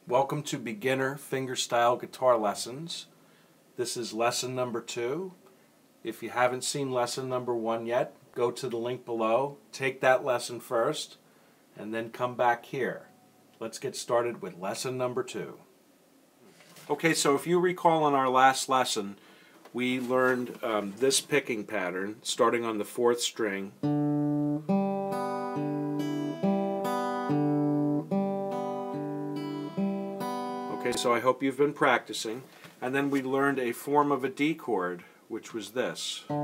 Welcome to beginner fingerstyle guitar lessons. This is lesson number 2. If you haven't seen lesson number 1 yet, go to the link below, take that lesson first, and then come back here. Let's get started with lesson number 2. Okay, so if you recall in our last lesson, we learned this picking pattern starting on the 4th string. Okay, so I hope you've been practicing. And then we learned a form of a D chord, which was this. I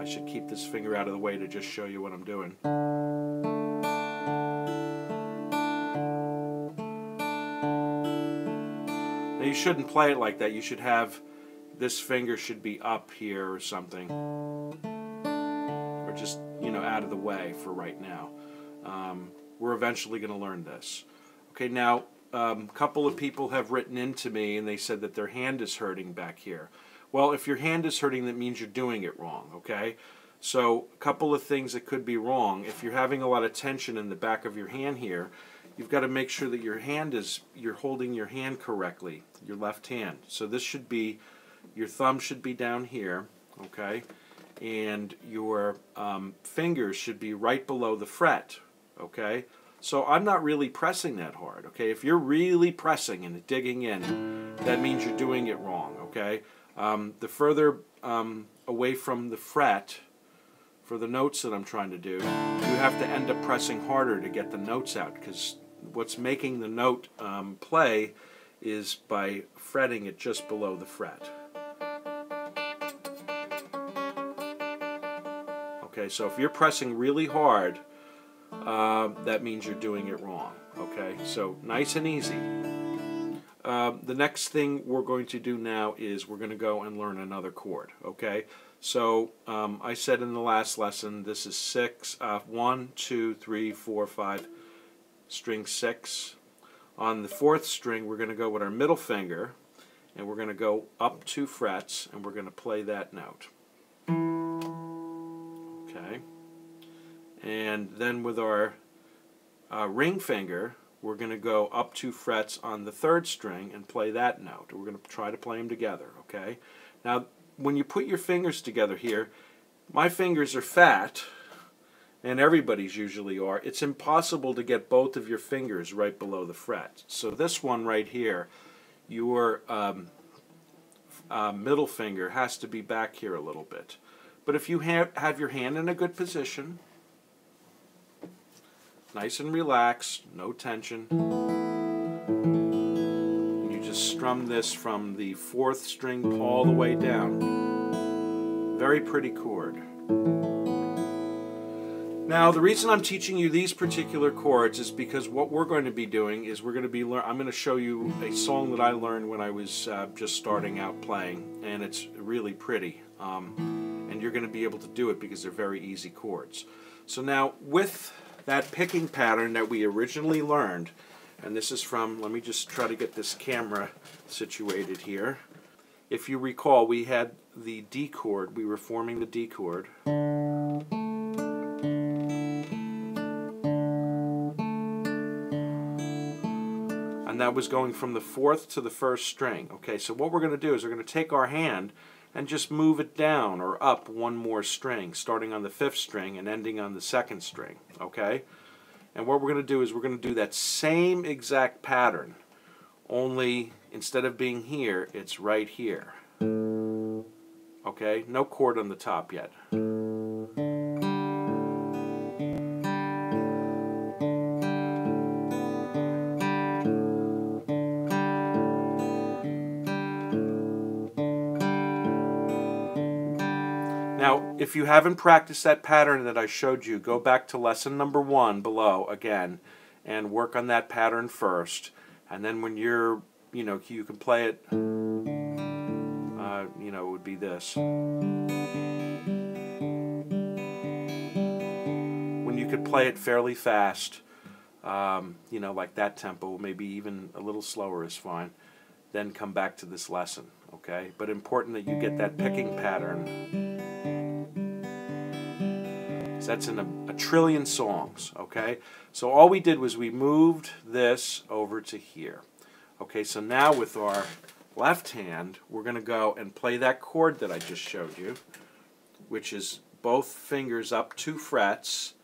should keep this finger out of the way to just show you what I'm doing. Now you shouldn't play it like that. You should have, this finger should be up here or something. Or just, out of the way for right now. We're eventually going to learn this. Okay, now a couple of people have written into me and they said that their hand is hurting back here. Well, if your hand is hurting, that means you're doing it wrong, okay? So a couple of things that could be wrong. If you're having a lot of tension in the back of your hand here, you've got to make sure that you're holding your hand correctly, your left hand. So this should be, your thumb should be down here, okay? And your fingers should be right below the fret. Okay, so I'm not really pressing that hard. Okay, if you're really pressing and digging in, that means you're doing it wrong. Okay, the further away from the fret for the notes that I'm trying to do, you have to end up pressing harder to get the notes out, because what's making the note play is by fretting it just below the fret. Okay, so if you're pressing really hard, that means you're doing it wrong. Okay, so nice and easy. The next thing we're going to do now is we're going to go and learn another chord. Okay, so I said in the last lesson this is 1, 2, 3, 4, 5, string 6. On the 4th string we're going to go with our middle finger and we're going to go up 2 frets and we're going to play that note. Okay. And then with our ring finger, we're going to go up 2 frets on the 3rd string and play that note. We're going to try to play them together, okay? Now, when you put your fingers together here, my fingers are fat, and everybody's usually are. It's impossible to get both of your fingers right below the fret. So this one right here, your middle finger has to be back here a little bit. But if you have your hand in a good position, nice and relaxed, no tension, and you just strum this from the 4th string all the way down. Very pretty chord. Now, the reason I'm teaching you these particular chords is because what we're going to be doing is I'm going to show you a song that I learned when I was just starting out playing, and it's really pretty. And you're going to be able to do it because they're very easy chords. So now, with that picking pattern that we originally learned, and this is from, let me just try to get this camera situated here. If you recall, we had the D chord, we were forming the D chord. And that was going from the 4th to the 1st string. Okay, so what we're going to do is we're going to take our hand and just move it down or up 1 more string, starting on the 5th string and ending on the 2nd string, okay? And what we're going to do is we're going to do that same exact pattern, only instead of being here, it's right here. Okay? No chord on the top yet. Now, if you haven't practiced that pattern that I showed you, go back to lesson number 1 below again and work on that pattern first. And then when you're, you can play it, it would be this. When you could play it fairly fast, like that tempo, maybe even a little slower is fine, then come back to this lesson, okay? But important that you get that picking pattern So that's in a trillion songs, okay? So all we did was we moved this over to here. Okay, so now with our left hand, we're going to go and play that chord that I just showed you, which is both fingers up 2 frets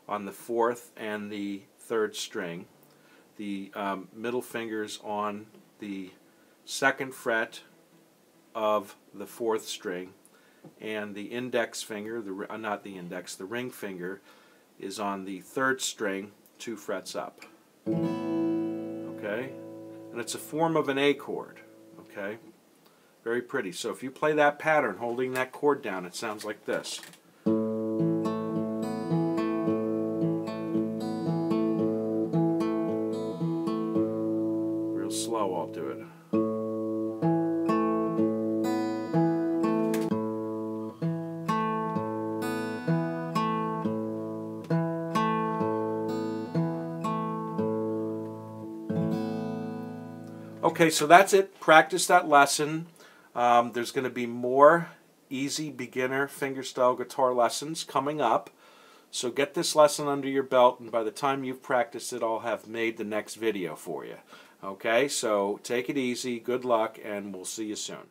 on the 4th and the 3rd string. The middle fingers on the 2nd fret of the 4th string, and the index finger, not the index, the ring finger, is on the 3rd string, 2 frets up. Okay? And it's a form of an A chord. Okay? Very pretty. So if you play that pattern holding that chord down, it sounds like this. Real slow, I'll do it. Okay, so that's it. Practice that lesson. There's going to be more easy beginner fingerstyle guitar lessons coming up. So get this lesson under your belt, and by the time you've practiced it, I'll have made the next video for you. Okay, so take it easy, good luck, and we'll see you soon.